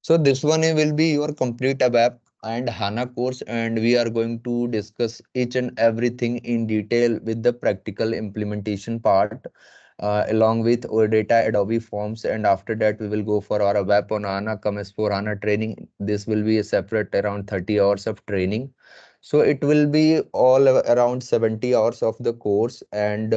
So this one will be your complete ABAP and HANA course, and we are going to discuss each and everything in detail with the practical implementation part, along with OData, Adobe Forms, and after that we will go for our ABAP on HANA, come as for HANA training. This will be a separate around 30 hours of training. So it will be all around 70 hours of the course, and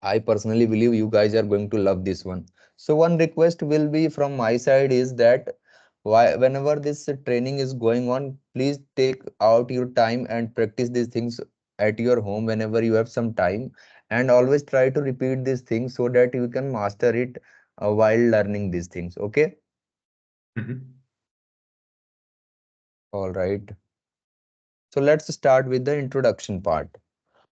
I personally believe you guys are going to love this one. So one request will be from my side is that whenever this training is going on, please take out your time and practice these things at your home whenever you have some time, and always try to repeat these things so that you can master it while learning these things. Okay. Mhm. All right. So let's start with the introduction part.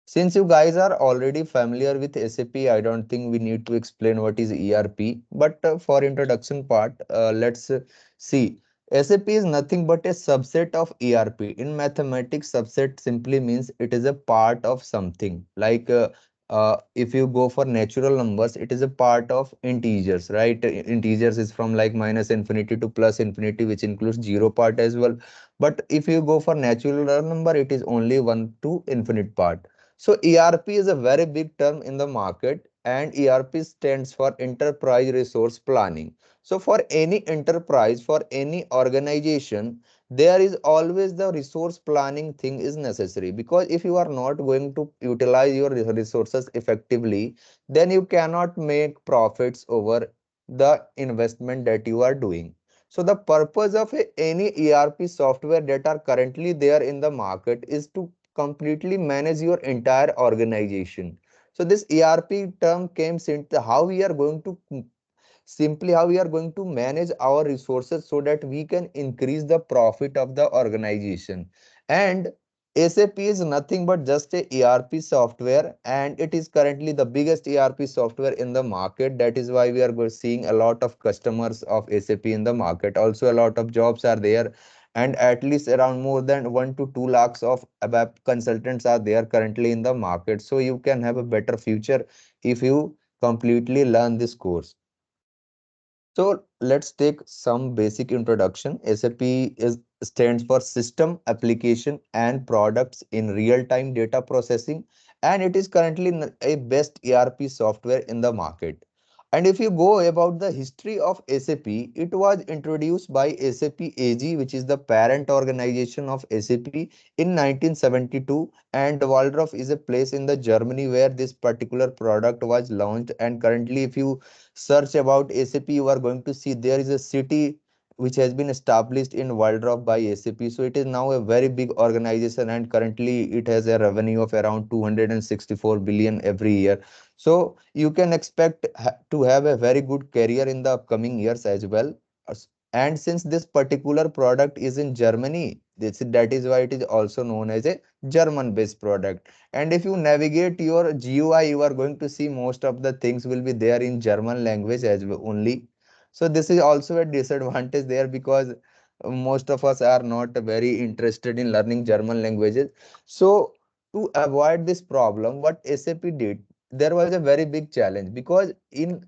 Since you guys are already familiar with SAP, I don't think we need to explain what is ERP. But for introduction part, let's see. SAP is nothing but a subset of ERP. In mathematics, subset simply means it is a part of something. Like if you go for natural numbers, it is a part of integers, right? Integers is from like minus infinity to plus infinity, which includes zero part as well. But if you go for natural number, it is only 1 to infinite part. So ERP is a very big term in the market, and ERP stands for Enterprise Resource Planning. So for any enterprise, for any organization, there is always the resource planning thing is necessary, because if you are not going to utilize your resources effectively, then you cannot make profits over the investment that you are doing. So the purpose of any ERP software that are currently there in the market is to completely manage your entire organization. So this ERP term came since how we are going to simply how we are going to manage our resources so that we can increase the profit of the organization. And SAP is nothing but just a ERP software, and it is currently the biggest ERP software in the market. That is why we are seeing a lot of customers of SAP in the market. Also, a lot of jobs are there, and at least around more than 1 to 2 lakhs of ABAP consultants are there currently in the market. So you can have a better future if you completely learn this course. So let's take some basic introduction. SAP is stands for System, Application and Products in Real-Time Data Processing, and it is currently a best ERP software in the market. And if you go about the history of SAP, it was introduced by SAP AG, which is the parent organization of SAP, in 1972. And Waldorf is a place in the Germany where this particular product was launched. And currently, if you search about SAP, you are going to see there is a city which has been established in Waldorf by SAP. So it is now a very big organization, and currently it has a revenue of around 264 billion every year. So you can expect to have a very good career in the upcoming years as well. And since this particular product is in Germany, that is why it is also known as a German based product. And if you navigate your GUI, you are going to see most of the things will be there in German language as well only. So this is also a disadvantage there, because most of us are not very interested in learning German languages. So to avoid this problem, what SAP did, there was a very big challenge, because in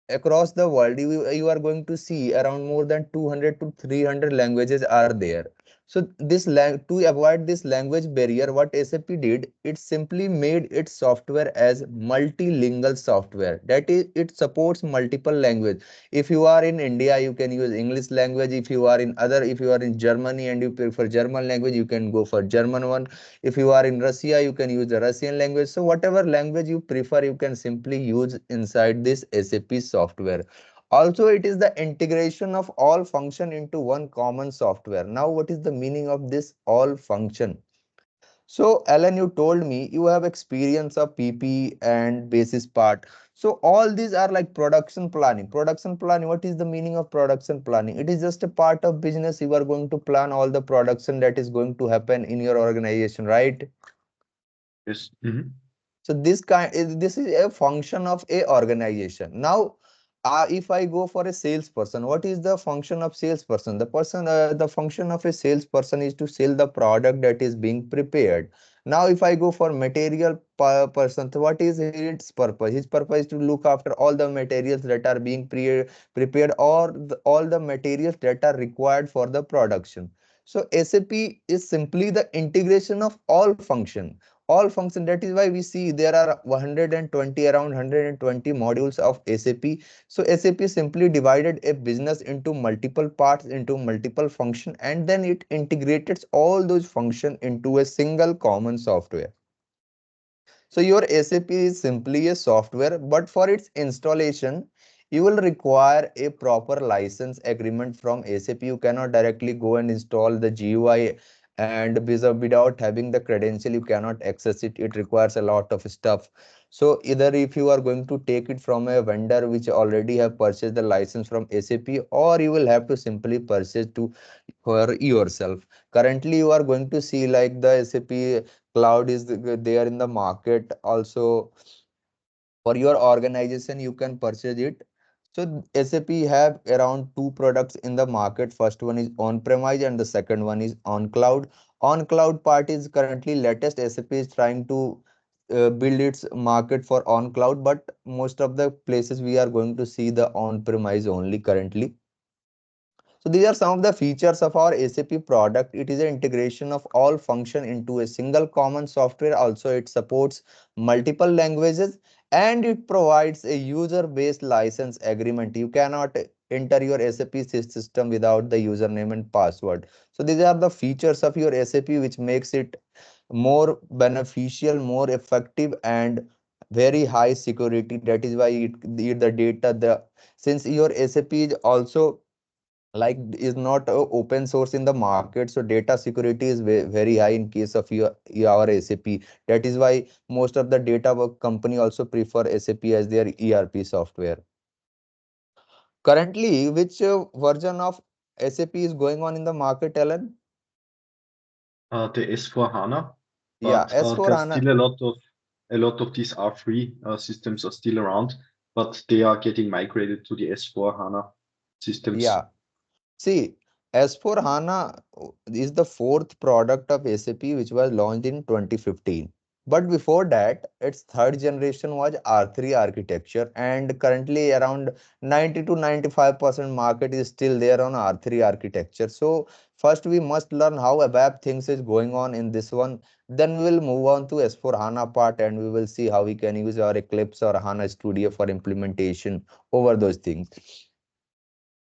across the world you are going to see around more than 200 to 300 languages are there. So to avoid this language barrier, what SAP did, it simply made its software as multilingual software. That is, it supports multiple language. If you are in India, you can use English language. If you are in Germany and you prefer German language, you can go for German one. If you are in Russia, you can use the Russian language. So whatever language you prefer, you can simply use inside this SAP software. Also, it is the integration of all function into one common software. Now, what is the meaning of this all function? So, Alan, you told me you have experience of PP and basis part. So, all these are like production planning. Production planning, what is the meaning of production planning? It is just a part of business. You are going to plan all the production that is going to happen in your organization, right? Yes. Mhm. So this is a function of a organization. Now, if I go for a salesperson, what is the function of salesperson? The function of a salesperson is to sell the product that is being prepared. Now if I go for material person, so what is its purpose? His purpose is to look after all the materials that are being prepared, or all the materials that are required for the production. So SAP is simply the integration of all function. That is why we see there are 120, around 120 modules of SAP. So SAP simply divided a business into multiple parts, into multiple function, and then it integrated all those function into a single common software. So your SAP is simply a software, but for its installation, you will require a proper license agreement from SAP. You cannot directly go and install the GUI, and without having the credential, you cannot access it. It requires a lot of stuff. So either if you are going to take it from a vendor which already have purchased the license from SAP, or you will have to simply purchase to for yourself. Currently, you are going to see like the SAP cloud is there in the market also. For your organization, you can purchase it. So SAP have around two products in the market. First one is on premise and the second one is on cloud. On cloud part is currently latest. SAP is trying to build its market for on cloud, but most of the places we are going to see the on premise only currently. So these are some of the features of our SAP product. It is an integration of all function into a single common software. Also, it supports multiple languages, and it provides a user-based license agreement. You cannot enter your SAP system without the username and password. So these are the features of your SAP which makes it more beneficial, more effective, and very high security. That is why the data, since your SAP is also like is not open source in the market, so data security is very high in case of your SAP. That is why most of the data work company also prefer SAP as their ERP software. Currently, which version of SAP is going on in the market, Alan? The S/4HANA, Yeah, but S4 there's HANA. still a lot of these R3 systems are still around, but they are getting migrated to the S/4HANA systems. Yeah, see, S4 HANA is the fourth product of SAP which was launched in 2015. But before that, its third generation was R3 architecture, and currently around 90 to 95% market is still there on R3 architecture. So first we must learn how ABAP things is going on in this one. Then we will move on to S4 HANA part, and we will see how we can use our Eclipse or HANA Studio for implementation over those things.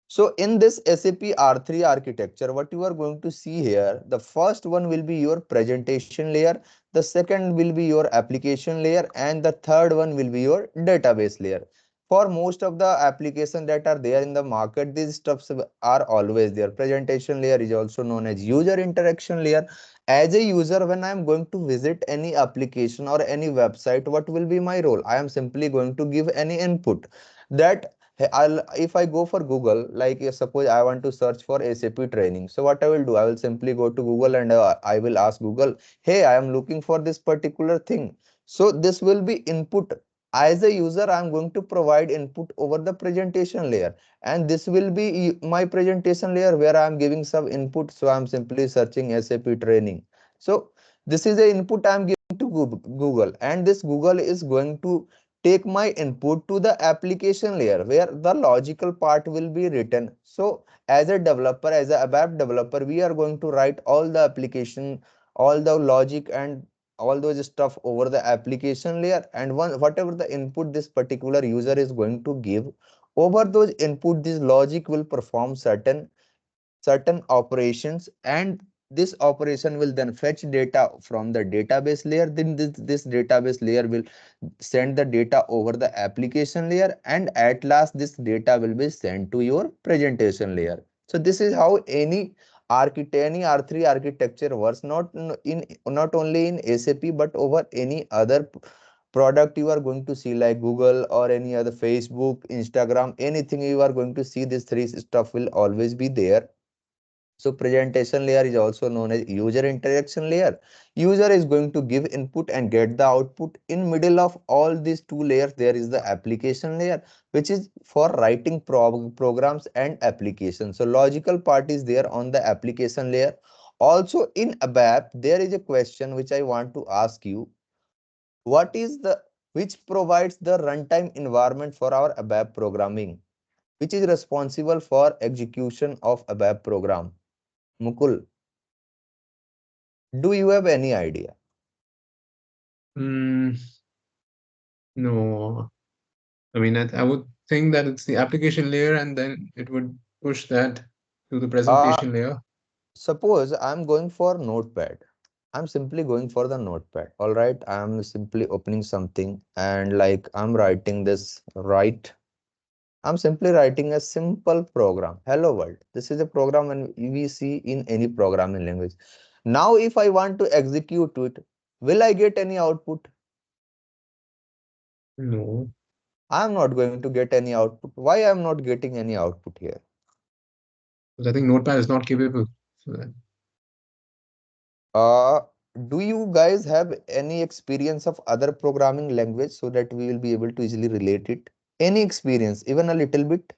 So in this SAP R3 architecture, what you are going to see here, the first one will be your presentation layer, the second will be your application layer, and the third one will be your database layer. For most of the applications that are there in the market, these stuffs are always there. Presentation layer is also known as user interaction layer. As a user, when I am going to visit any application or any website, what will be my role? I am simply going to give any input. That Hey, if I go for Google, like suppose I want to search for SAP training. So what I will do, I will simply go to Google, and I will ask Google, hey, I am looking for this particular thing. So this will be input. As a user, I am going to provide input over the presentation layer. And this will be my presentation layer where I am giving some input. So I am simply searching SAP training. So this is the input I am giving to Google. And this Google is going to take my input to the application layer where the logical part will be written. So as a developer, as a ABAP developer, we are going to write all the application, all the logic and all those stuff over the application layer. And whatever the input this particular user is going to give, over those input, this logic will perform certain operations, and this operation will then fetch data from the database layer. Then this database layer will send the data over the application layer, and at last this data will be sent to your presentation layer. So this is how any R3 architecture works, not only in SAP but over any other product you are going to see, like Google or any other Facebook, Instagram, anything you are going to see, this three stuff will always be there. So presentation layer is also known as user interaction layer. User is going to give input and get the output. In middle of all these two layers, there is the application layer, which is for writing programs and applications. So logical part is there on the application layer. Also in ABAP, there is a question which I want to ask you. What is the which provides the runtime environment for our ABAP programming? Which is responsible for execution of ABAP program? Mukul, do you have any idea? Mm, no, I mean, I would think that it's the application layer, and then it would push that to the Uh, presentation layer. Suppose I'm going for Notepad. I'm simply going for the Notepad. All right. I'm simply opening something and like I'm writing this right. I'm simply writing a simple program. Hello world. This is a program when we see in any programming language. Now, if I want to execute it, will I get any output? No, I'm not going to get any output. Why I'm not getting any output here? because I think Notepad is not capable for that. Uh, do you guys have any experience of other programming language so that we will be able to easily relate it? Any experience, even a little bit?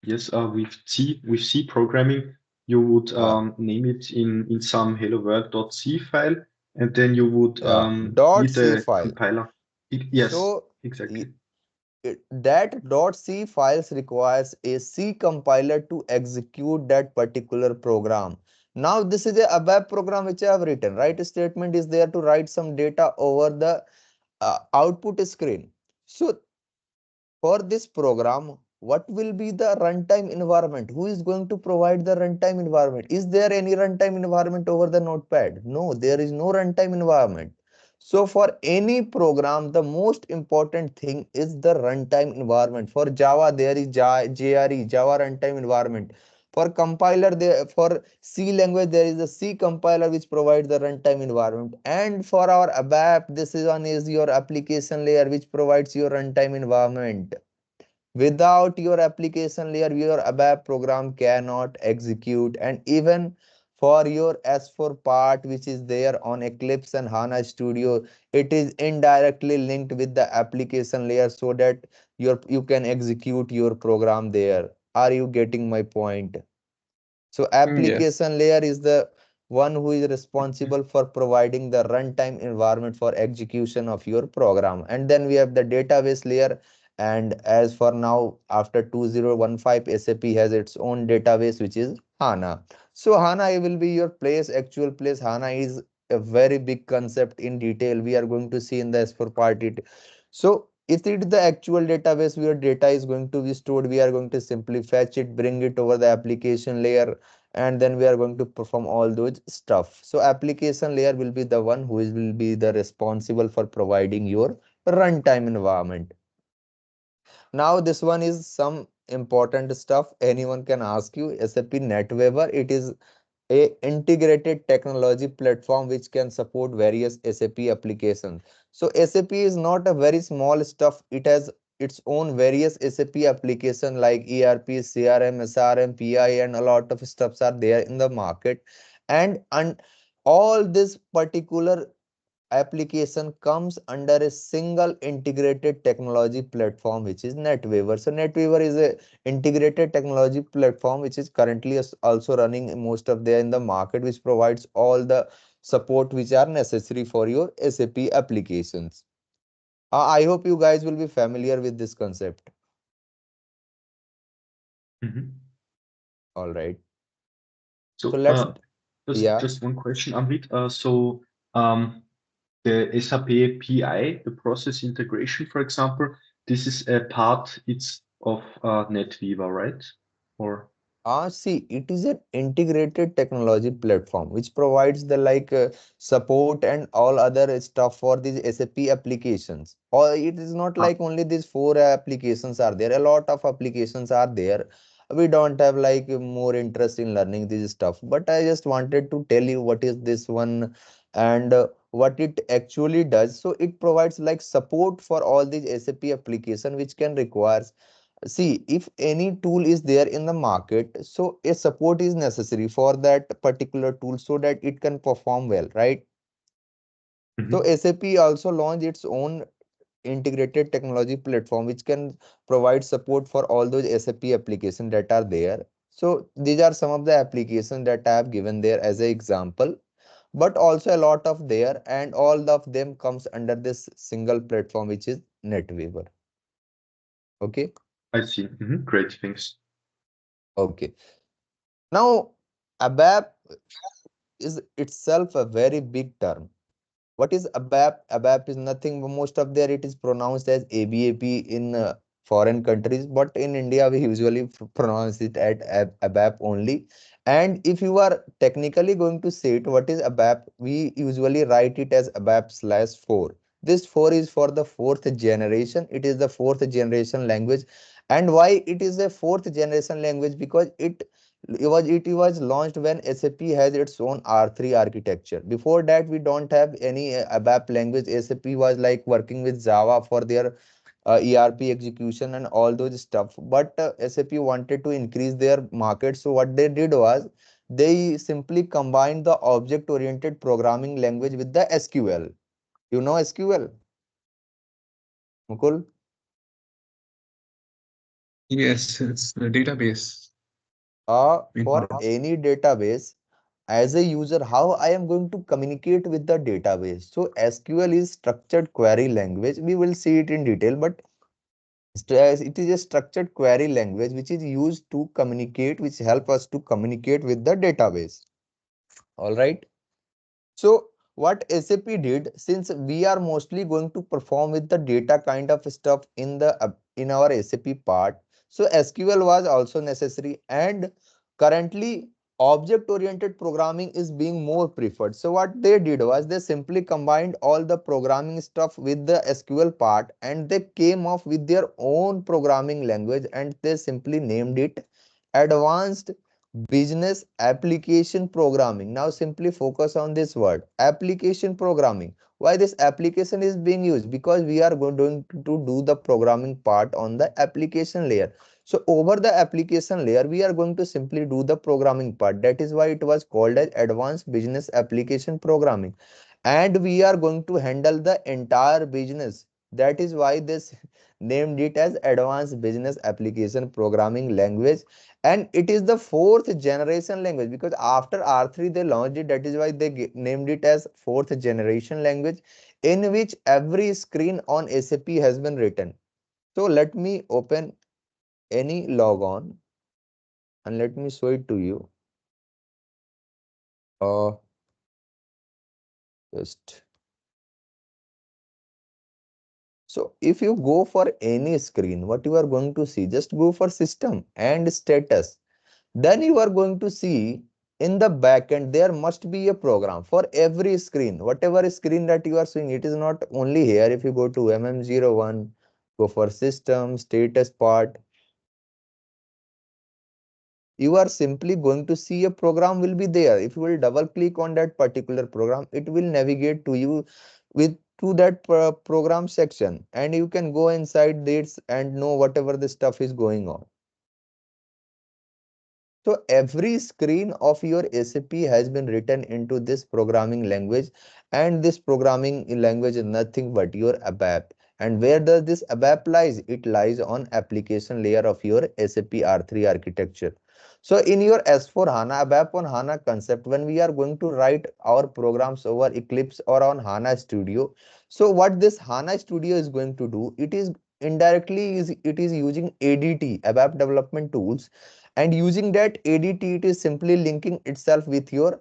Yes, with C programming, you would Uh, name it in some hello world.c file, and then you would yeah, dot need C a file. compiler. Yes, So exactly. that dot C files requires a C compiler to execute that particular program. Now, this is a ABAP program which I have written. Write statement is there to write some data over the output screen. So for this program, what will be the runtime environment? Who is going to provide the runtime environment? Is there any runtime environment over the notepad? No, there is no runtime environment. So for any program, the most important thing is the runtime environment. For Java, there is JRE, Java runtime environment. For compiler, there for C language, there is a C compiler which provides the runtime environment. And for our ABAP, this is one is your application layer which provides your runtime environment. Without your application layer, your ABAP program cannot execute. And even for your S4 part, which is there on Eclipse and HANA Studio, it is indirectly linked with the application layer so that you can execute your program there. Are you getting my point? So Yes. application layer is the one who is responsible for providing the runtime environment for execution of your program. And then we have the database layer. And as for now, after 2015, SAP has its own database, which is HANA. So HANA will be your place, actual place. HANA is a very big concept in detail. We are going to see in the S4 part it. So if it is the actual database where data is going to be stored, we are going to simply fetch it, bring it over the application layer, and then we are going to perform all those stuff. So application layer will be the one who will be the responsible for providing your runtime environment. Now this one is some important stuff anyone can ask you. SAP NetWeaver, it is a integrated technology platform which can support various SAP applications. So SAP is not a very small stuff. It has its own various SAP application like ERP, CRM, SRM, PI, and a lot of stuffs are there in the market. And all this particular application comes under a single integrated technology platform, which is NetWeaver. So NetWeaver is a integrated technology platform which is currently also running most of there in the market, which provides all the support which are necessary for your SAP applications. I hope you guys will be familiar with this concept. Mhm. All right. So So let's, yeah. just one question, Amrit. Um, the SAP PI, the process integration, for example, this is a part it's of NetWeaver, right? Or See, it is an integrated technology platform which provides the support and all other stuff for these SAP applications. Or it is not ah, like only these four applications are there. A lot of applications are there. We don't have like more interest in learning this stuff. But I just wanted to tell you what is this one and what it actually does. So it provides like support for all these SAP application which can require. See, if any tool is there in the market, so a support is necessary for that particular tool so that it can perform well, right? So mhm. SAP also launched its own integrated technology platform which can provide support for all those SAP applications that are there. So these are some of the applications that I have given there as an example, but also a lot of there, and all of them comes under this single platform, which is NetWeaver. Okay. I see. Great, thanks. Okay. Now, ABAP is itself a very big term. What is ABAP? ABAP is nothing, most of there it is pronounced as ABAP in foreign countries, but in India we usually pronounce it at ABAP only. And if you are technically going to say it, what is ABAP? We usually write it as ABAP/4. This 4 is for the fourth generation. It is the fourth generation language. And why it is a fourth generation language? Because it was launched when SAP has its own R3 architecture. Before that, we don't have any ABAP language. SAP was like working with Java for their ERP execution and all those stuff. But SAP wanted to increase their market. So what they did was they simply combined the object-oriented programming language with the SQL. You know SQL, Mukul? Yes, it's a database. For any database, as a user, how I am going to communicate with the database. So SQL is structured query language. We will see it in detail, but as it is a structured query language which is used to communicate, which help us to communicate with the database. All right. So what SAP did, since we are mostly going to perform with the data kind of stuff in the in our SAP part, so SQL was also necessary, and currently object-oriented programming is being more preferred. So what they did was they simply combined all the programming stuff with the SQL part, and they came up with their own programming language, and they simply named it Advanced Business Application Programming. Now simply focus on this word, application programming. Why this application is being used? Because we are going to do the programming part on the application layer. So over the application layer, we are going to simply do the programming part. That is why it was called as Advanced Business Application Programming. And we are going to handle the entire business. That is why this named it as Advanced Business Application Programming Language. And it is the fourth generation language, because after R3 they launched it. That is why they named it as fourth generation language, in which every screen on SAP has been written. So let me open any logon and let me show it to you. Uh, just so if you go for any screen, what you are going to see, just go for system and status. Then you are going to see in the backend there must be a program for every screen. Whatever screen that you are seeing, it is not only here. If you go to MM01, go for system, status part, you are simply going to see a program will be there. If you will double click on that particular program, it will navigate to you with to that program section, and you can go inside this and know whatever the stuff is going on. So every screen of your SAP has been written into this programming language, and this programming language is nothing but your ABAP. And where does this ABAP lies? It lies on application layer of your SAP R3 architecture. So in your S4 HANA ABAP on HANA concept, when we are going to write our programs over Eclipse or on HANA Studio, so what this HANA Studio is going to do, it is indirectly it is using ADT, ABAP development tools, and using that ADT, it is simply linking itself with your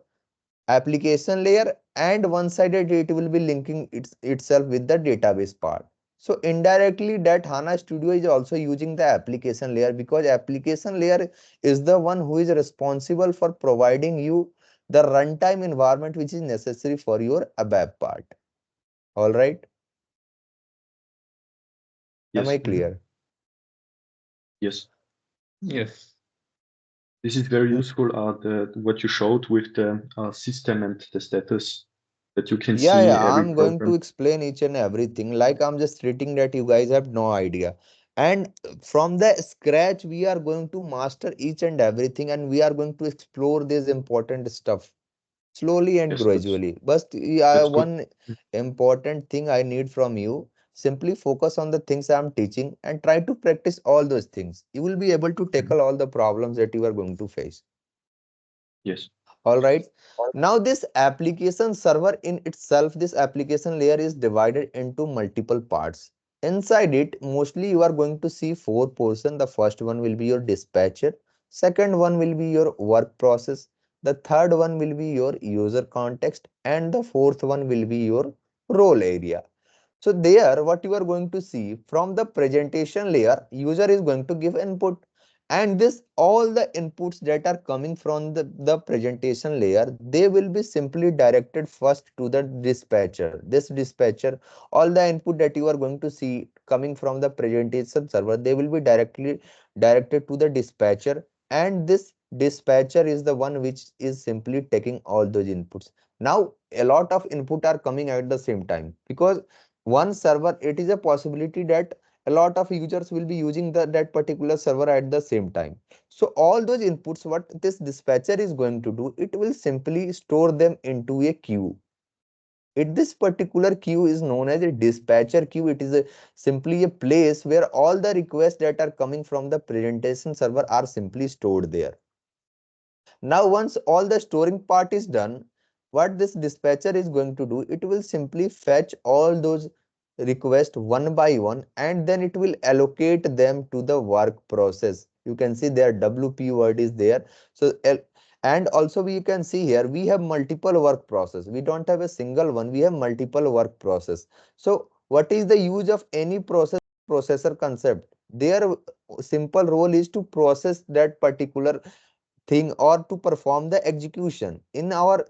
application layer, and one-sided it will be linking itself with the database part. So indirectly that HANA Studio is also using the application layer, because application layer is the one who is responsible for providing you the runtime environment which is necessary for your ABAP part. All right. Am Yes. I clear? Yes. Yes. This is very useful. The what you showed with the system and the status, that you can Yeah, see yeah, every I'm going to program. explain each and everything. Like I'm just stating that you guys have no idea. And from the scratch, we are going to master each and everything, and we are going to explore this important stuff slowly and Yes, gradually. But that's good. one important thing I need from you. Simply focus on the things I'm teaching and try to practice all those things. You will be able to tackle all the problems that you are going to face. Yes. All right. Now this application server in itself, this application layer is divided into multiple parts. Inside it, mostly you are going to see four portions. The first one will be your dispatcher. Second one will be your work process. The third one will be your user context. And the fourth one will be your role area. So there, what you are going to see from the presentation layer, user is going to give input, and this all the inputs that are coming from the presentation layer, they will be simply directed first to the dispatcher. This dispatcher, all the input that you are going to see coming from the presentation server, they will be directly directed to the dispatcher, and this dispatcher is the one which is simply taking all those inputs. Now, a lot of input are coming at the same time because one server, it is a possibility that a lot of users will be using that particular server at the same time. So all those inputs, what this dispatcher is going to do, it will simply store them into a queue. This particular queue is known as a dispatcher queue. It is simply a place where all the requests that are coming from the presentation server are simply stored there. Now, once all the storing part is done, what this dispatcher is going to do, it will simply fetch all those requests one by one, and then it will allocate them to the work process. You can see their WP word is there. So, and also we can see here, we have multiple work process. We don't have a single one, we have multiple work process. So, what is the use of any processor concept? Their simple role is to process that particular thing or to perform the execution. In our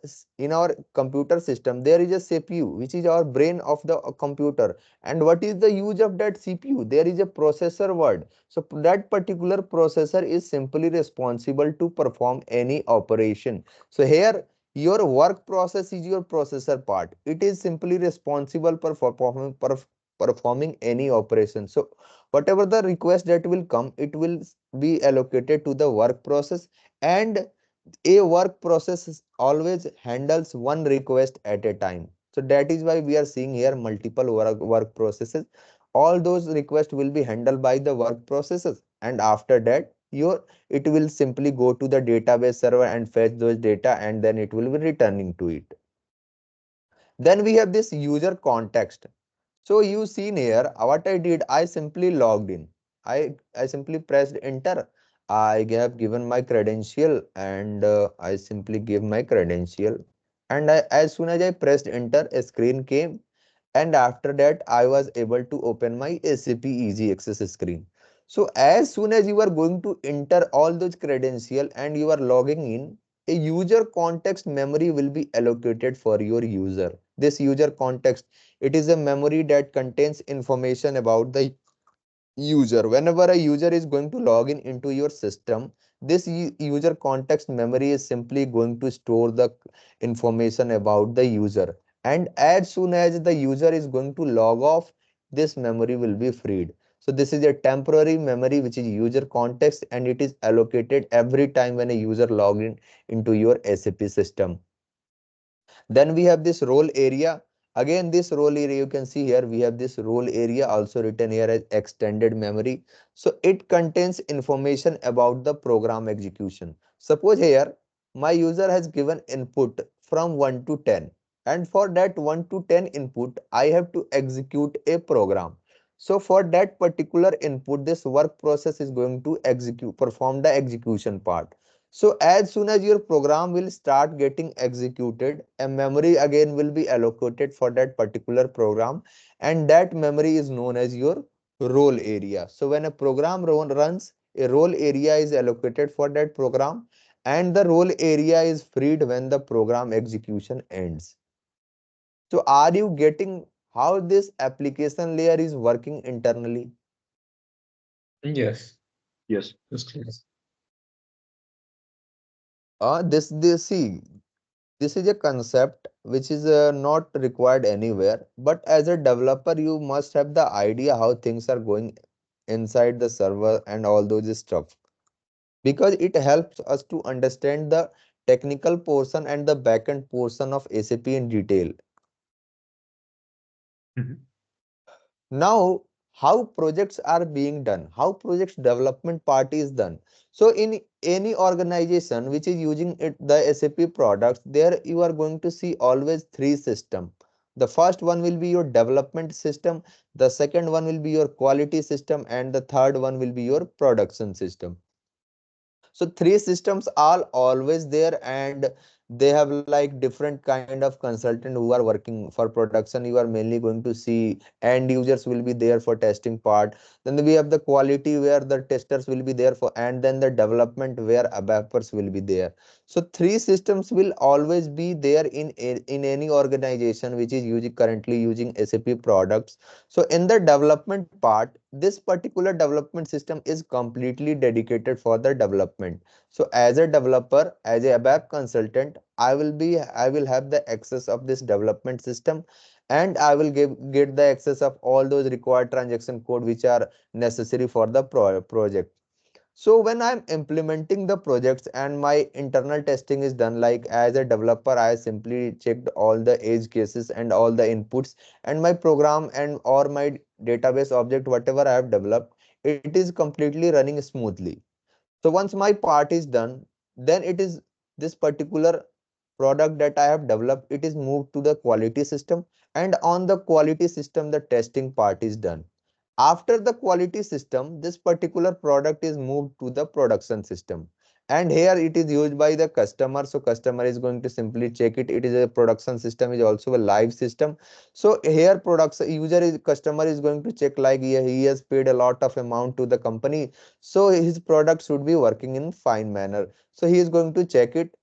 computer system, there is a CPU, which is our brain of the computer. And what is the use of that CPU? There is a processor word. So that particular processor is simply responsible to perform any operation. So here your work process is your processor part. It is simply responsible for performing any operation. So whatever the request that will come, it will be allocated to the work process, and a work process always handles one request at a time. So that is why we are seeing here multiple work processes. All those requests will be handled by the work processes, and after that it will simply go to the database server and fetch those data, and then it will be returning to it. Then we have this user context. So you seen here, what I did, I simply logged in. I simply pressed enter. I have given my credential, and I simply give my credential. And as soon as I pressed enter, a screen came, and after that I was able to open my SAP Easy Access screen. So as soon as you are going to enter all those credentials and you are logging in, a user context memory will be allocated for your user. This user context, it is a memory that contains information about the user. Whenever a user is going to log in into your system, this user context memory is simply going to store the information about the user, and as soon as the user is going to log off, this memory will be freed. So this is a temporary memory which is user context, and it is allocated every time when a user log in into your SAP system. Then we have this role area. Again, this role area, you can see here, we have this role area also written here as extended memory. So it contains information about the program execution. Suppose here, my user has given input from 1 to 10. And for that 1 to 10 input, I have to execute a program. So for that particular input, this work process is going to perform the execution part. So as soon as your program will start getting executed, a memory again will be allocated for that particular program, and that memory is known as your role area. So when a program runs, a role area is allocated for that program, and the role area is freed when the program execution ends. So are you getting how this application layer is working internally? Yes, Yes. just clear. This see, this is a concept which is not required anywhere, but as a developer, you must have the idea how things are going inside the server and all those stuff, because it helps us to understand the technical portion and the backend portion of SAP in detail. Mhm. Now, how projects are being done, how projects development part is done. So in any organization which is using the SAP products, there you are going to see always three system. The first one will be your development system, the second one will be your quality system, and the third one will be your production system. So three systems are always there, and they have like different kind of consultant who are working for production. You are mainly going to see end users will be there for testing part. Then we have the quality where the testers will be there for, and then the development where ABAPers will be there. So three systems will always be there in any organization which is using currently using SAP products. So in the development part, this particular development system is completely dedicated for the development. So as a developer, as a ABAP consultant, I will have the access of this development system, and I will get the access of all those required transaction code which are necessary for the project. So when I'm implementing the projects and my internal testing is done, like as a developer, I simply checked all the edge cases and all the inputs, and my program and or my database object, whatever I have developed, it is completely running smoothly. So once my part is done, then it is this particular product that I have developed, it is moved to the quality system, and on the quality system, the testing part is done. After the quality system, this particular product is moved to the production system. And here it is used by the customer. So customer is going to simply check it. It is a production system, is also a live system. So here production user is customer is going to check like he has paid a lot of amount to the company. So his product should be working in fine manner. So he is going to check it.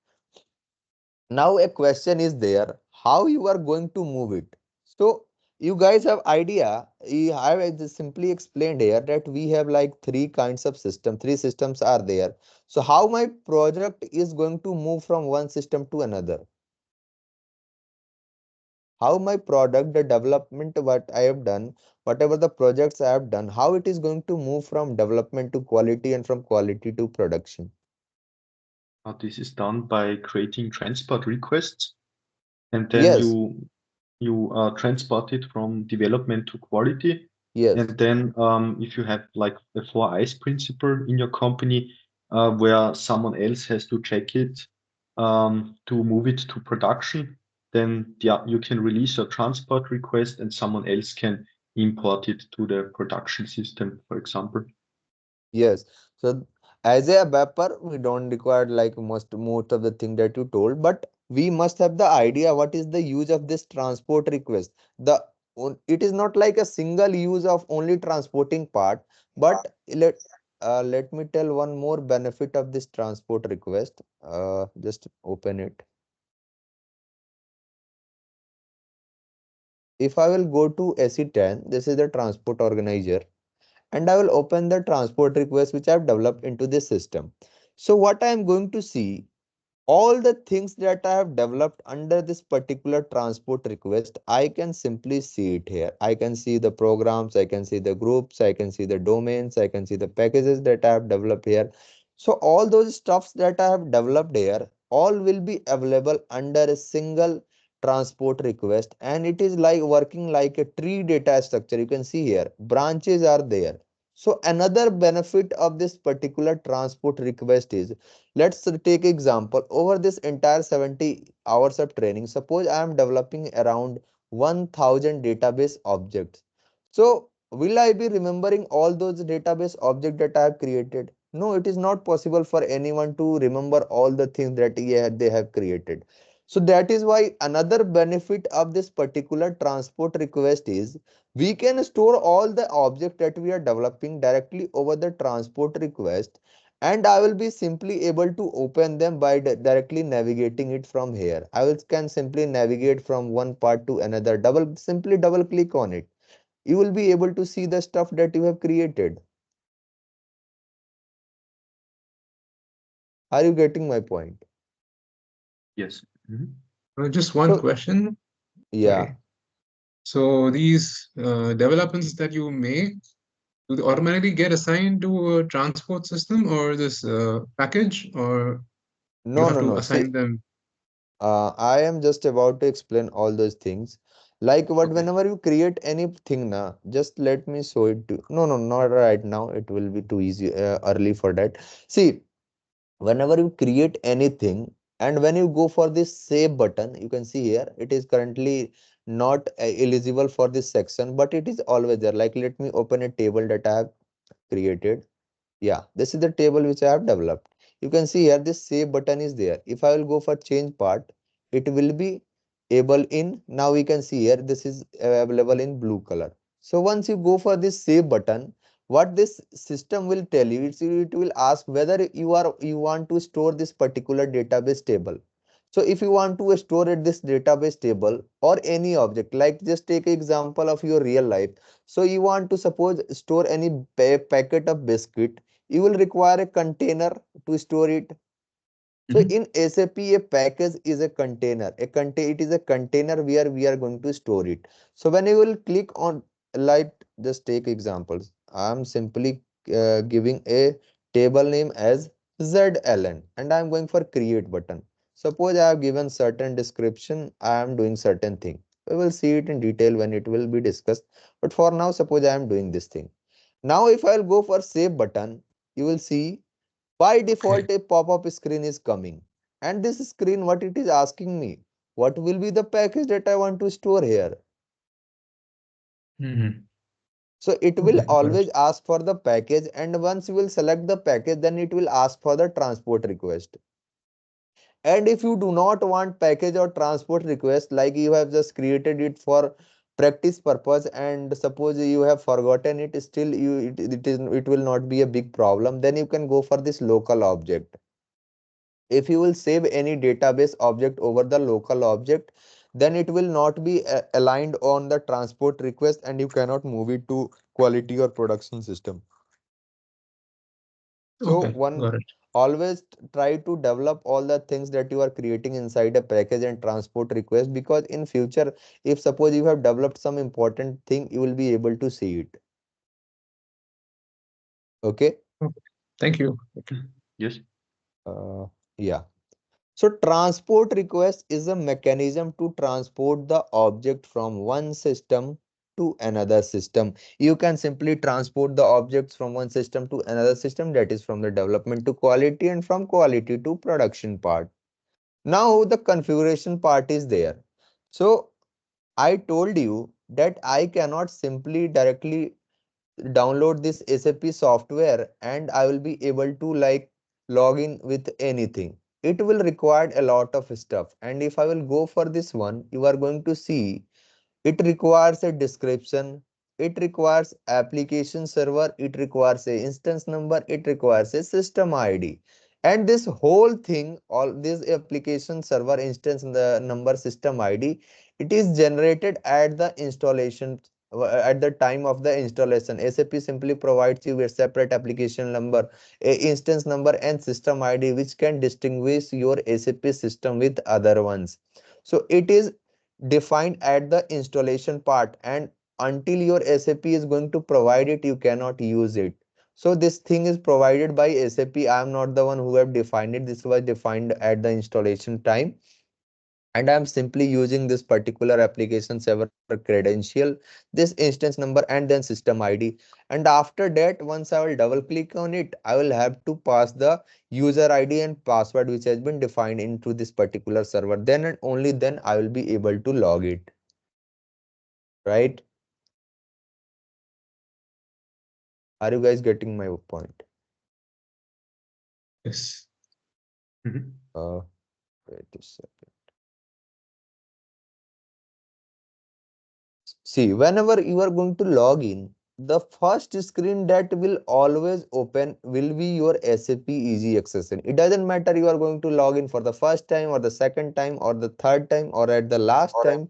Now a question is there, how you are going to move it. So you guys have idea. I have just simply explained here that we have like three kinds of system, three systems are there. So how my project is going to move from one system to another, how my product, the development what I have done, whatever the projects I have done, how it is going to move from development to quality and from quality to production. This is done by creating transport requests, and then Yes, you transport it from development to quality. yes, And then if you have like the four eyes principle in your company, where someone else has to check it to move it to production, then yeah, you can release a transport request and someone else can import it to the production system, for example. yes. So as a vapor, we don't require like most of the thing that you told, but we must have the idea what is the use of this transport request. It is not like a single use of only transporting part, but let me tell one more benefit of this transport request. Just open it. If I will go to SE10, this is the transport organizer, and I will open the transport request which I have developed into this system. So what I am going to see, all the things that I have developed under this particular transport request, I can simply see it here. I can see the programs, I can see the groups, I can see the domains, I can see the packages that I have developed here. So all those stuffs that I have developed here, all will be available under a single transport request, and it is like working like a tree data structure. You can see here, branches are there. So another benefit of this particular transport request is, let's take example over this entire 70 hours of training. Suppose I am developing around 1000 database objects. So will I be remembering all those database objects that I have created? No, it is not possible for anyone to remember all the things that they have created. So that is why another benefit of this particular transport request is we can store all the objects that we are developing directly over the transport request, and I will be simply able to open them by directly navigating it from here. I will can simply navigate from one part to another. Simply double click on it. You will be able to see the stuff that you have created. Are you getting my point? Yes. Mhm. Just one So question. yeah, Sorry. So these developments that you make, do they automatically get assigned to a transport system or this package, or you no, have no, to no. See, assign them? I am just about to explain all those things. Like what, Okay. whenever you create anything now, just let me show it to, no, no, not right now. It will be too easy, early for that. See, whenever you create anything and when you go for this save button, you can see here, it is currently not eligible for this section, but it is always there. Like let me open a table that I have created. Yeah, this is the table which I have developed. You can see here this save button is there. If I will go for change part, it will be able in, now we can see here, this is available in blue color. So once you go for this save button, what this system will tell you, it will ask whether you want to store this particular database table. So if you want to store it this database table or any object, like just take example of your real life. So you want to suppose store any packet of biscuit, you will require a container to store it. So Mhm. in SAP, a package is a container. It is a container where we are going to store it. So when you will click on, like, just take examples. I'm simply giving a table name as ZLN and I'm going for create button. Suppose I have given certain description, I am doing certain thing. We will see it in detail when it will be discussed. But for now, suppose I am doing this thing. Now, if I'll go for save button, you will see by Okay. default, a pop-up screen is coming. And this screen, what it is asking me, what will be the package that I want to store here? Mhm. So it will Okay, got it. always ask for the package. And once you will select the package, then it will ask for the transport request. And if you do not want package or transport request, like you have just created it for practice purpose and suppose you have forgotten it, still it will not be a big problem. Then you can go for this local object. If you will save any database object over the local object, then it will not be aligned on the transport request and you cannot move it to quality or production system. So Okay, one got it. always try to develop all the things that you are creating inside a package and transport request, because in future, if suppose you have developed some important thing, you will be able to see it. Okay. Okay. Thank you. Yes. uh, yeah. So transport request is a mechanism to transport the object from one system to another system. You can simply transport the objects from one system to another system, that is from the development to quality and from quality to production part. Now the configuration part is there. So I told you that I cannot simply directly download this SAP software and I will be able to like log in with anything. It will require a lot of stuff. And if I will go for this one, you are going to see it requires a description, it requires application server, it requires a instance number, it requires a system ID. And this whole thing, all this application server instance the number system ID, it is generated at the installation at the time of the installation. SAP simply provides you a separate application number, a instance number and system ID which can distinguish your SAP system with other ones. So it is defined at the installation part, and until your SAP is going to provide it, you cannot use it. So this thing is provided by SAP. I am not the one who have defined it. This was defined at the installation time. And I'm simply using this particular application server credential, this instance number, and then system ID. And after that, once I will double click on it, I will have to pass the user ID and password which has been defined into this particular server. Then and only then I will be able to log it, right? Are you guys getting my point? Yes. Mhm. Uh, Wait a second. See, whenever you are going to log in, the first screen that will always open will be your SAP Easy Access. It doesn't matter you are going to log in for the first time or the second time or the third time or at the last time.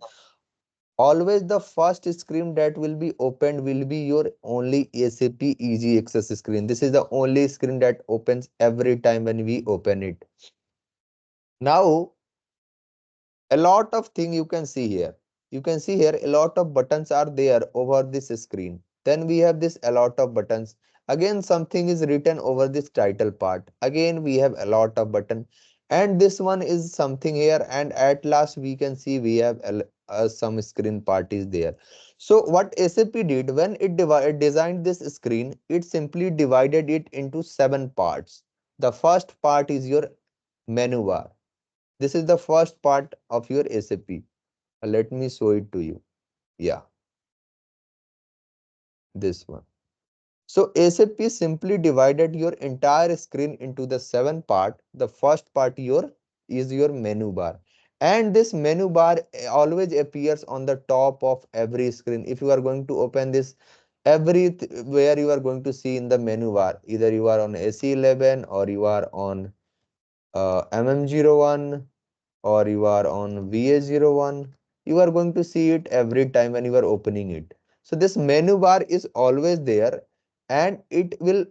Always the first screen that will be opened will be your only SAP Easy Access screen. This is the only screen that opens every time when we open it. Now, a lot of thing you can see here. You can see here a lot of buttons are there over this screen. Then we have this a lot of buttons. Again, something is written over this title part. Again, we have a lot of button. And this one is something here, and at last we can see we have some screen parties there. So what SAP did when it designed this screen, it simply divided it into 7 parts. The first part is your menu bar. This is the first part of your SAP. Let me show it to you. Yeah, this one. So SAP simply divided your entire screen into the 7 part. The first part is your menu bar. And this menu bar always appears on the top of every screen. If you are going to open this, where you are going to see in the menu bar, either you are on AC11 or you are on MM01 or you are on VA01, you are going to see it every time when you are opening it. So this menu bar is always there and it will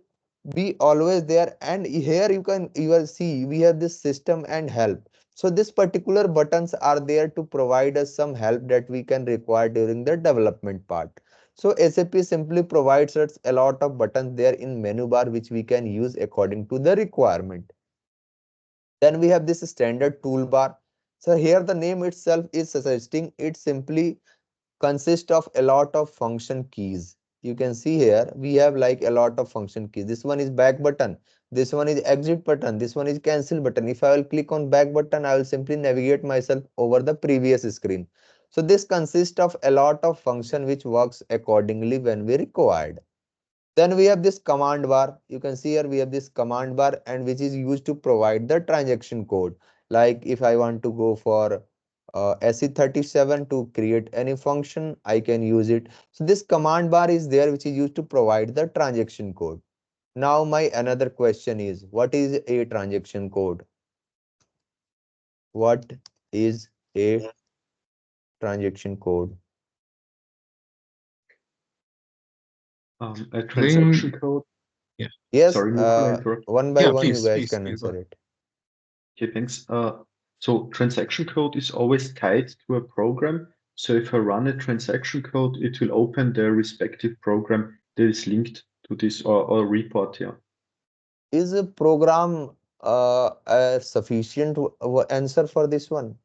be always there. And here you will see we have this system and help. So this particular buttons are there to provide us some help that we can require during the development part. So SAP simply provides us a lot of buttons there in menu bar which we can use according to the requirement. Then we have this standard toolbar. So here the name itself is suggesting it simply consists of a lot of function keys. You can see here we have like a lot of function keys. This one is back button. This one is exit button. This one is cancel button. If I will click on back button, I will simply navigate myself over the previous screen. So this consists of a lot of function which works accordingly when we required. Then we have this command bar. You can see here we have this command bar and which is used to provide the transaction code. Like if I want to go for SE37 to create any function, I can use it. So this command bar is there which is used to provide the transaction code. Now my another question is, what is a transaction code? What is a transaction code? A I transaction think, code. yeah, Yes, Sorry, Mukul, I interrupt. one by yeah, one you please, guys please, can please go answer ahead. it. Okay, thanks. So transaction code is always tied to a program. So if I run a transaction code, it will open the respective program that is linked to this or report here. Is a program a sufficient answer for this one?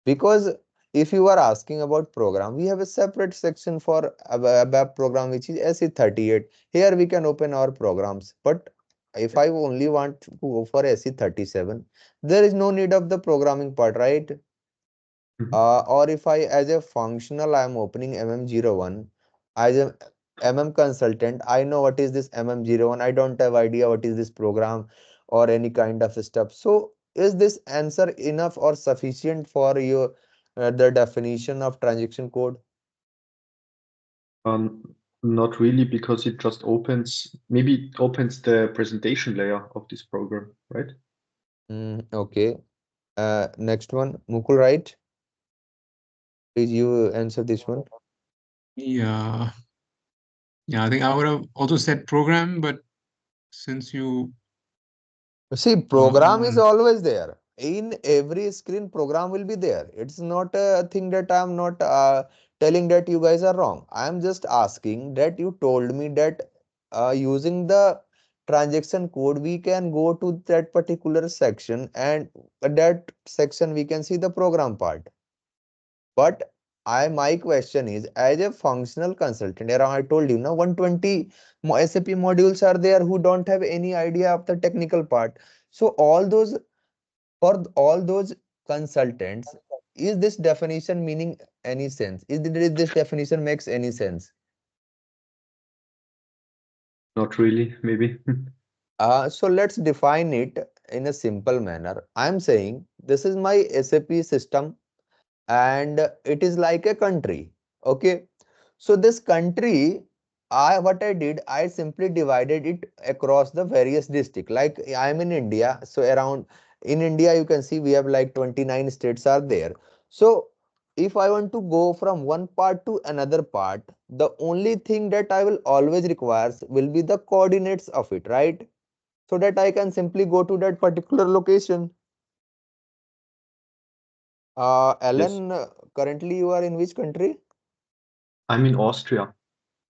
Because if you are asking about program, we have a separate section for ABAP program which is SE38. Here we can open our programs. But if I only want to go for SE37, there is no need of the programming part, right? Or if I, as a functional, I am opening MM01, as a MM consultant, I know what is this MM01. I don't have idea what is this program or any kind of stuff. So is this answer enough or sufficient for your the definition of transaction code? Not really, because it just opens, maybe it opens the presentation layer of this program, right? Okay. Next one, Mukul, right? Please you answer this one. Yeah, yeah, I think I would have also said program, but since you See, program is um always there. In every screen, program will be there. It's not a thing that I'm not telling that you guys are wrong. I'm just asking that you told me that using the transaction code, we can go to that particular section and that section we can see the program part. But my question is, as a functional consultant, around I told you now 120 SAP modules are there who don't have any idea of the technical part. So all those for all those consultants, is this definition meaning any sense? This definition makes any sense? Not really, maybe. So let's define it in a simple manner. I'm saying this is my SAP system and it is like a country. Okay. So this country, what I did, I simply divided it across the various districts. Like I'm in India, so around in India you can see we have like 29 states are there. So if I want to go from one part to another part, the only thing that I will always requires will be the coordinates of it, right? So that I can simply go to that particular location. Yes. Alan, currently you are in which country? I'm in Austria.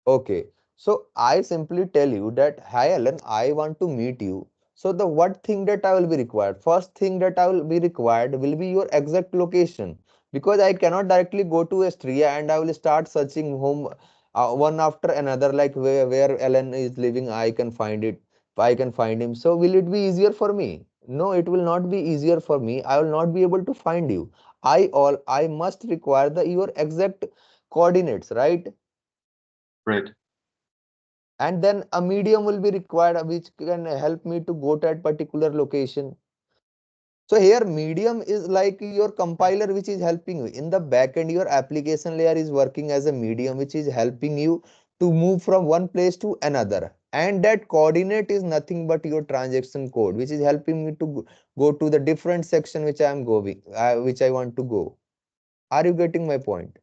Okay, so I simply tell you that, hi Alan, I want to meet you. So the what thing that I will be required? First thing that I will be required will be your exact location, because I cannot directly go to Austria and I will start searching home one after another, like where Alan is living, I can find it, I can find him. So will it be easier for me? No, it will not be easier for me. I will not be able to find you. I must require the your exact coordinates, right? Right. And then a medium will be required which can help me to go to that particular location. So here medium is like your compiler which is helping you. In the backend, your application layer is working as a medium which is helping you to move from one place to another. And that coordinate is nothing but your transaction code, which is helping me to go to the different section which I am going, which I want to go. Are you getting my point?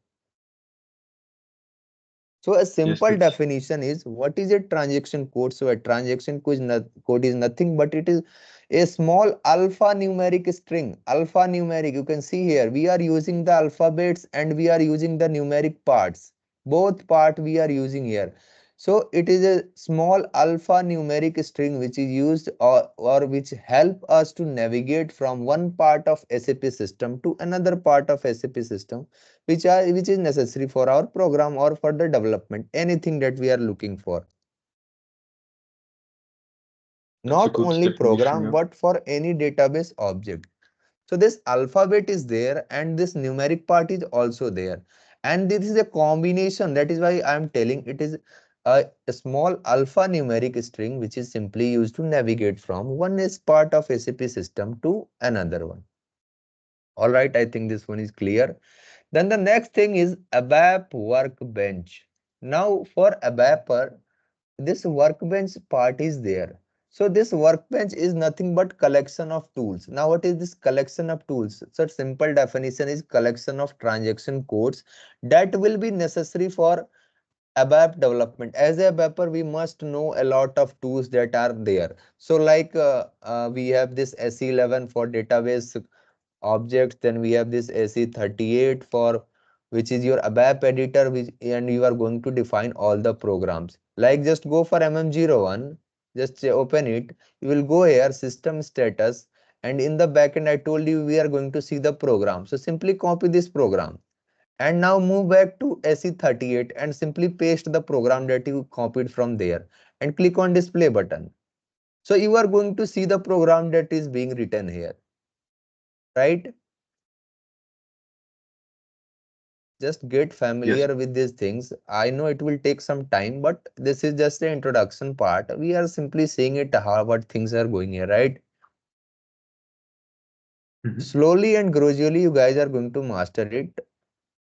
So a Yes, simple it's definition is, what is a transaction code? So a transaction code is nothing but it is a small alphanumeric string. Alphanumeric, you can see here, we are using the alphabets and we are using the numeric parts. Both part we are using here. So it is a small alphanumeric string which is used or which help us to navigate from one part of SAP system to another part of SAP system, which is necessary for our program or for the development, anything that we are looking for, that's a not good only definition, program yeah. but for any database object. So this alphabet is there and this numeric part is also there, and this is a combination. That is why I am telling it is a small alphanumeric string which is simply used to navigate from one is part of SAP system to another one. All right, I think this one is clear. Then the next thing is ABAP workbench. Now for ABAP, this workbench part is there. So this workbench is nothing but collection of tools. Now what is this collection of tools? So simple definition is collection of transaction codes that will be necessary for ABAP development. As a ABAPer, we must know a lot of tools that are there. So like we have this SE11 for database objects, then we have this AC38 for which is your ABAP editor, which and you are going to define all the programs. Like just go for MM01, just open it, you will go here system status, and in the backend I told you we are going to see the program. So simply copy this program and now move back to SE38 and simply paste the program that you copied from there and click on display button. So you are going to see the program that is being written here, right? Just get Yes. familiar with these things. I know it will take some time, but this is just the introduction part. We are simply seeing it how what things are going here, right? Mhm. Slowly and gradually, you guys are going to master it.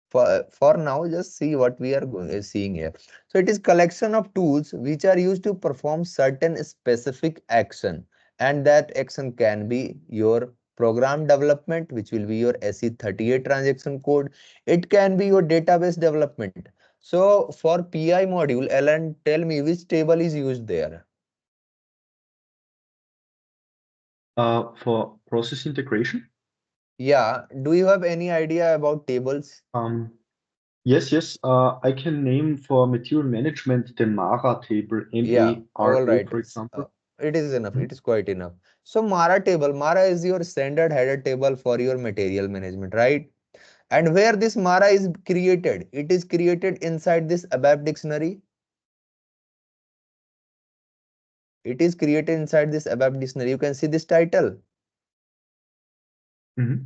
For now, just see what we are seeing here. So it is collection of tools which are used to perform certain specific action, and that action can be your program development, which will be your SE38 transaction code. It can be your database development. So for PI module, Alan, tell me which table is used there. For process integration, Yeah, do you have any idea about tables? um, yes, yes, I can name for material management the MARA table, Yeah, all MARA, right. for example. It is enough. Mhm. It is quite enough. So Mara table, Mara is your standard header table for your material management, right? And where this Mara is created, it is created inside this ABAP dictionary. It is created inside this ABAP dictionary. You can see this title. Mhm.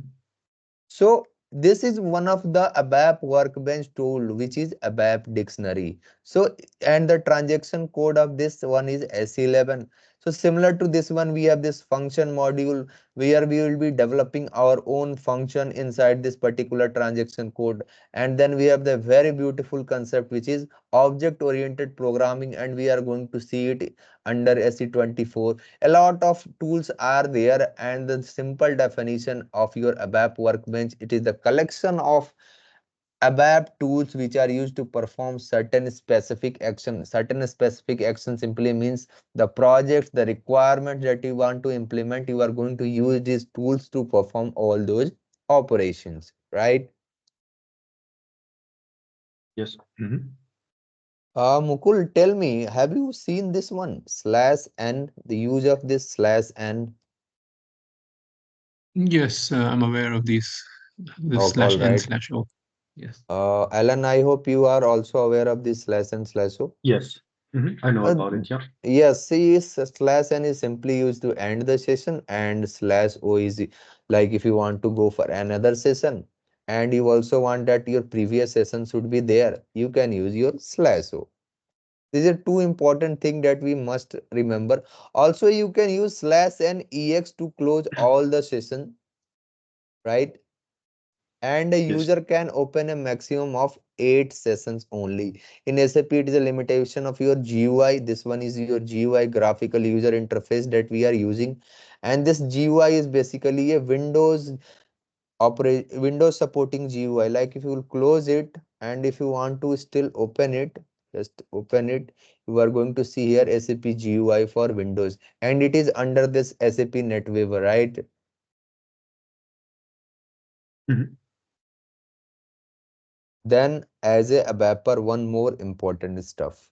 So this is one of the ABAP workbench tool, which is ABAP dictionary. So and the transaction code of this one is S11. So similar to this one, we have this function module where we will be developing our own function inside this particular transaction code. And then we have the very beautiful concept, which is object oriented programming, and we are going to see it under SE24. A lot of tools are there, and the simple definition of your ABAP workbench, it is the collection of ABAP tools which are used to perform certain specific action. Certain specific action simply means the projects, the requirements that you want to implement, you are going to use these tools to perform all those operations, right? Yes. Mhm. Mukul, tell me, have you seen this one? Slash n, the use of this slash n. Yes, I'm aware of these. The Oh, all slash n right. slash o. Yes. Alan, I hope you are also aware of this slash n slash o. Yes. I know Uh, about it. Yeah. yes, see, slash n is simply used to end the session, and slash o is like if you want to go for another session and you also want that your previous session should be there, you can use your slash o. These are two important things that we must remember. Also, you can use slash n ex to close all the session, right? And a Yes. user can open a maximum of 8 sessions only. In SAP, it is a limitation of your GUI. This one is your GUI, graphical user interface, that we are using. And this GUI is basically a Windows supporting GUI. Like if you will close it and if you want to still open it, just open it. You are going to see here SAP GUI for Windows, and it is under this SAP NetWeaver, right? Mhm. Then as a ABAPer, one more important stuff.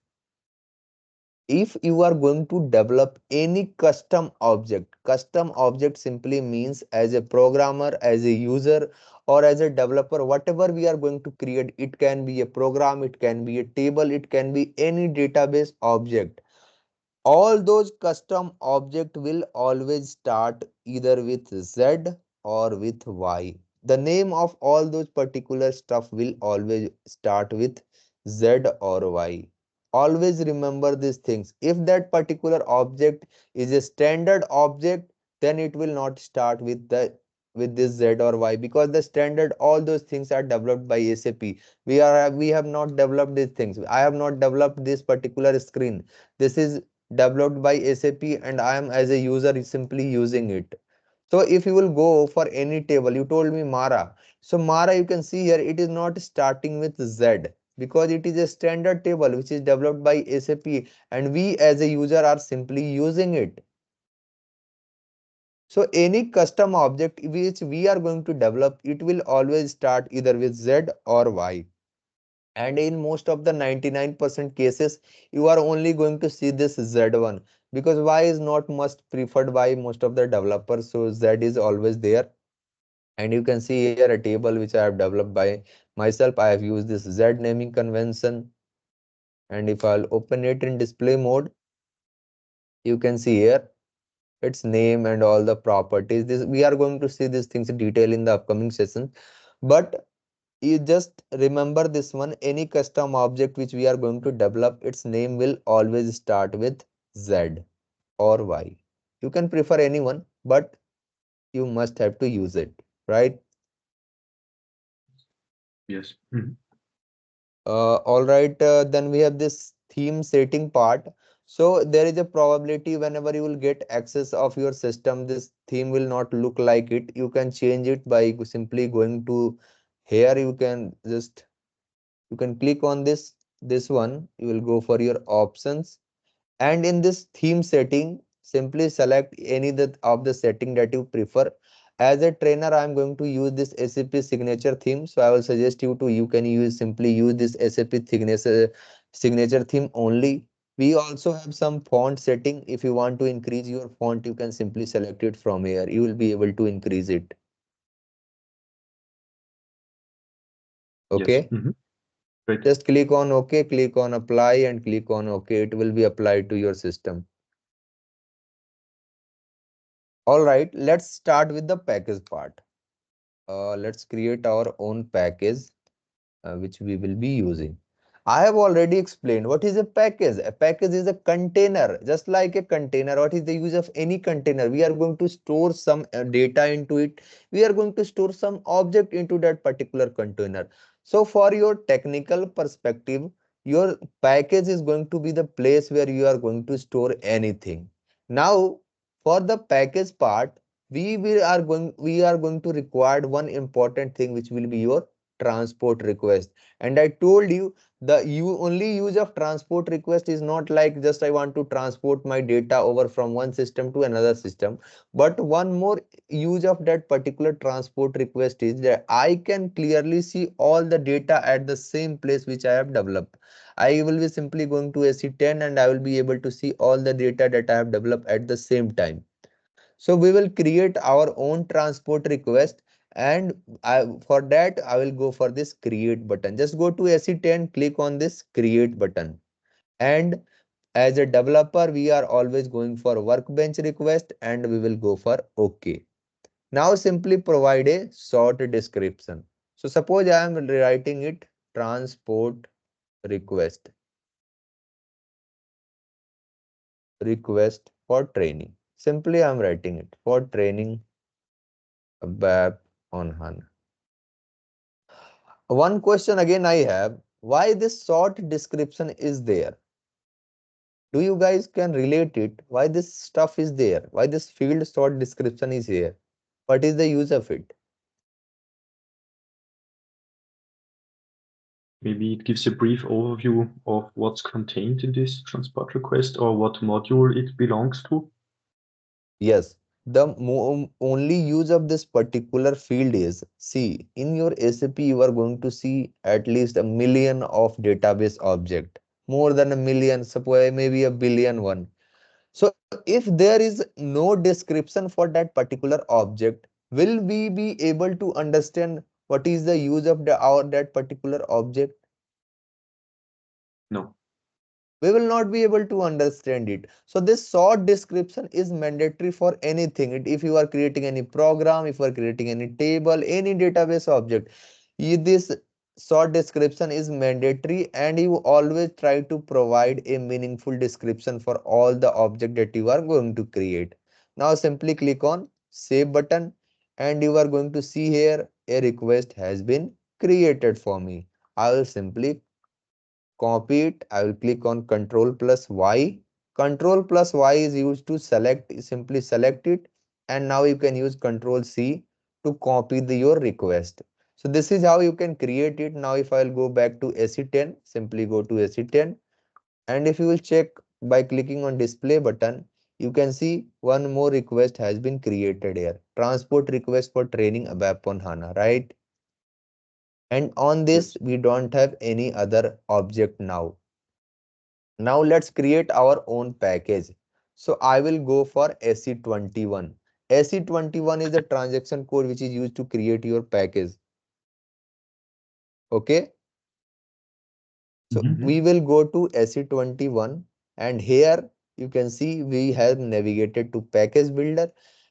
If you are going to develop any custom object simply means as a programmer, as a user, or as a developer, whatever we are going to create, it can be a program, it can be a table, it can be any database object. All those custom object will always start either with Z or with Y. The name of all those particular stuff will always start with Z or Y. Always remember these things. If that particular object is a standard object, then it will not start with this Z or Y, because the standard, all those things are developed by SAP. We have not developed these things. I have not developed this particular screen. This is developed by SAP, and I am as a user simply using it. So if you will go for any table, you told me Mara. So Mara, you can see here, it is not starting with Z, because it is a standard table which is developed by SAP, and we as a user are simply using it. So any custom object which we are going to develop, it will always start either with Z or Y. And in most of the 99% cases, you are only going to see this Z1, because Y is not much preferred by most of the developers. So Z is always there. And you can see here a table which I have developed by myself. I have used this Z naming convention. And if I'll open it in display mode, you can see here its name and all the properties. This we are going to see these things in detail in the upcoming session. But you just remember this one, any custom object which we are going to develop, its name will always start with Z or Y. You can prefer anyone, but you must have to use it, right? Yes. All right, then we have this theme setting part. So there is a probability whenever you will get access of your system, this theme will not look like it. You can change it by simply going to here. You can click on this one. You will go for your options, and in this theme setting, simply select any of the setting that you prefer. As a trainer, I am going to use this SAP signature theme, so I will suggest you to you can simply use this SAP signature theme only. We also have some font setting. If you want to increase your font, you can simply select it from here. You will be able to increase it. Yes. Okay, Great. just click on OK, click on apply, and click on OK. It will be applied to your system. All right, let's start with the package part. Let's create our own package which we will be using. I have already explained what is a package. A package is a container, just like a container. What is the use of any container? We are going to store some data into it. We are going to store some object into that particular container. So for your technical perspective, your package is going to be the place where you are going to store anything. Now, for the package part, we are going to require one important thing, which will be your transport request. And I told you the only use of transport request is not like just I want to transport my data over from one system to another system, but one more use of that particular transport request is that I can clearly see all the data at the same place which I have developed. I will be simply going to SE10 and I will be able to see all the data that I have developed at the same time. So we will create our own transport request, and for that I will go for this create button. Just go to SE10, click on this create button. And as a developer, we are always going for workbench request and we will go for OK. Now simply provide a short description. So suppose I am writing it transport request for training. Simply I am writing it for training ABAP on HANA. One question again I have, why this short description is there? Do you guys can relate it? Why this stuff is there? Why this field short description is here? What is the use of it? Maybe it gives a brief overview of what's contained in this transport request or what module it belongs to. Yes, the only use of this particular field is, see, in your SAP you are going to see at least a million of database object, more than a million, suppose maybe a billion one. So if there is no description for that particular object, will we be able to understand what is the use of that particular object? No. We will not be able to understand it. So this short description is mandatory for anything. If you are creating any program, if you are creating any table, any database object, this short description is mandatory, and you always try to provide a meaningful description for all the object that you are going to create. Now simply click on save button and you are going to see here a request has been created for me. I will simply copy it. I will click on Control plus Y. Control plus Y is used to select, simply select it, and now you can use Control C to copy your request. So this is how you can create it. Now if I will go back to SE10, simply go to SE10, and if you will check by clicking on display button, you can see one more request has been created here. Transport request for training ABAP on HANA, right? And on this, Yes. we don't have any other object now. Now let's create our own package. So I will go for SE21. SE21 is the transaction code which is used to create your package. Okay. So we will go to SE21, and here you can see we have navigated to package builder,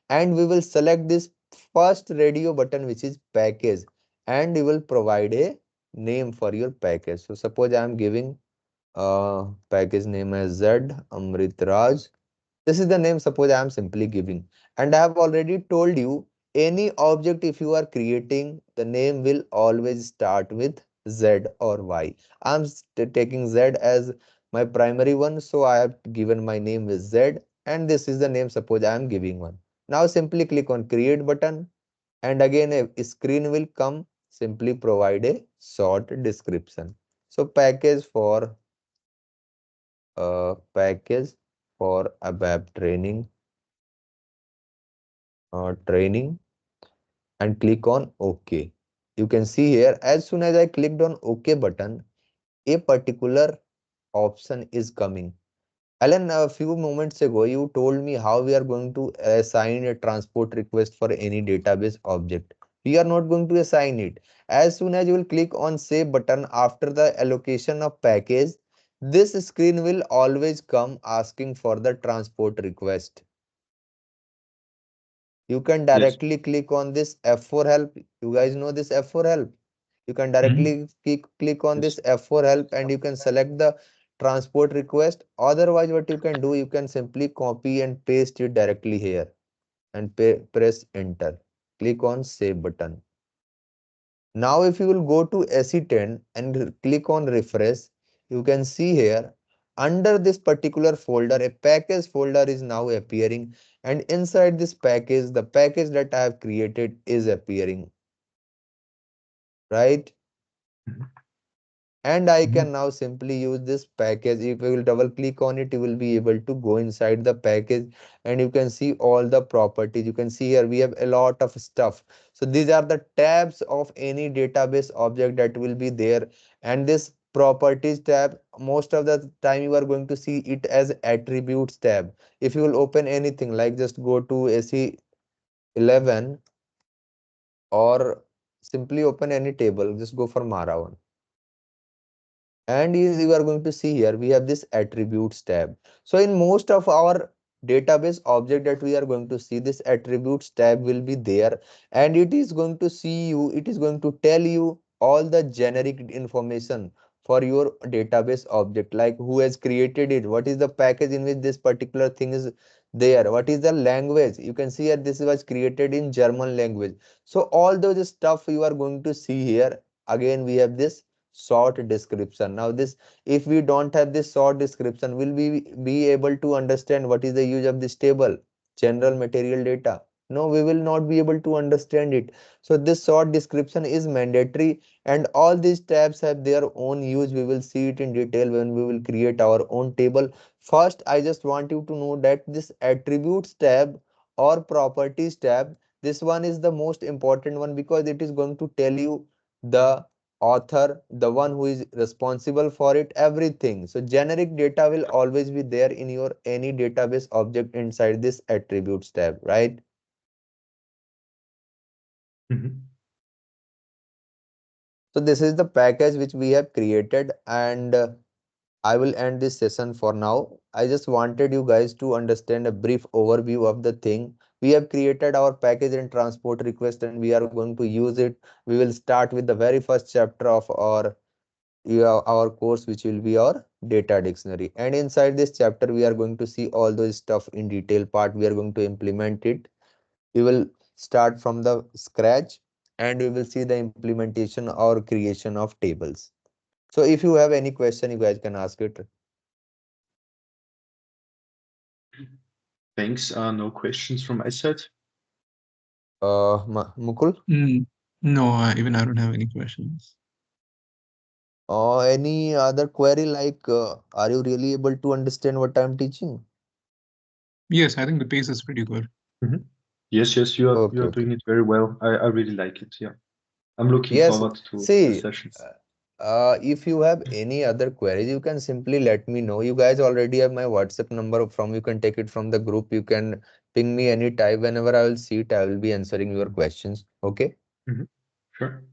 and we will select this first radio button which is package, and you will provide a name for your package. So suppose I am giving package name as Z Amrit Raj. This is the name suppose I am simply giving. And I have already told you, any object if you are creating, the name will always start with Z or Y. I am taking Z as my primary one, so I have given my name with Z, and this is the name suppose I am giving one. Now simply click on create button, and again a screen will come. Simply provide a short description. So package for ABAP training, and click on OK. You can see here, as soon as I clicked on OK button, a particular option is coming. Alan, a few moments ago, you told me how we are going to assign a transport request for any database object. We are not going to assign it. As soon as you will click on save button after the allocation of package, this screen will always come asking for the transport request. You can Yes. directly click on this F4 help. You guys know this F4 help. You can directly click on Yes. this F4 help and you can select the transport request. Otherwise, what you can do, you can simply copy and paste it directly here and press enter. Click on save button. Now, if you will go to SE10 and click on refresh, you can see here under this particular folder, a package folder is now appearing, and inside this package, the package that I have created is appearing, right? And I can now simply use this package. If you will double click on it, you will be able to go inside the package and you can see all the properties. You can see here we have a lot of stuff. So these are the tabs of any database object that will be there. And this properties tab. Most of the time you are going to see it as attributes tab. If you will open anything, like just go to AC11 or simply open any table, just go for Maravan. And is you are going to see here we have this attributes tab. So in most of our database object that we are going to see, this attributes tab will be there, and it is going to see you, it is going to tell you all the generic information for your database object, like who has created it, what is the package in which this particular thing is there, what is the language. You can see here this was created in German language. So all those stuff you are going to see here. Again we have this short description. Now this, if we don't have this short description, will we be able to understand what is the use of this table, general material data? No, we will not be able to understand it. So this short description is mandatory, and all these tabs have their own use. We will see it in detail when we will create our own table. First I just want you to know that this attributes tab or properties tab, this one is the most important one, because it is going to tell you the author, the one who is responsible for it, everything. So generic data will always be there in your any database object inside this attributes tab, right? Mhm. So this is the package which we have created, and I will end this session for now. I just wanted you guys to understand a brief overview of the thing. We have created our package and transport request, and we are going to use it. We will start with the very first chapter of our course, which will be our data dictionary, and inside this chapter we are going to see all those stuff in detail part. We are going to implement it. We will start from the scratch, and we will see the implementation or creation of tables. So if you have any question, you guys can ask it. Thanks. No questions from my side. Mukul, Mm, no, even I don't have any questions. any other query, like are you really able to understand what I'm teaching? Yes, I think the pace is pretty good. Mhm. Yes, yes, you Okay, are okay. doing it very well. I really like it. Yeah, I'm looking Yes, forward to the see, sessions. if you have any other queries, you can simply let me know. You guys already have my WhatsApp number from, you can take it from the group. You can ping me anytime. Whenever I will see it, I will be answering your questions. Okay. Mhm. Sure.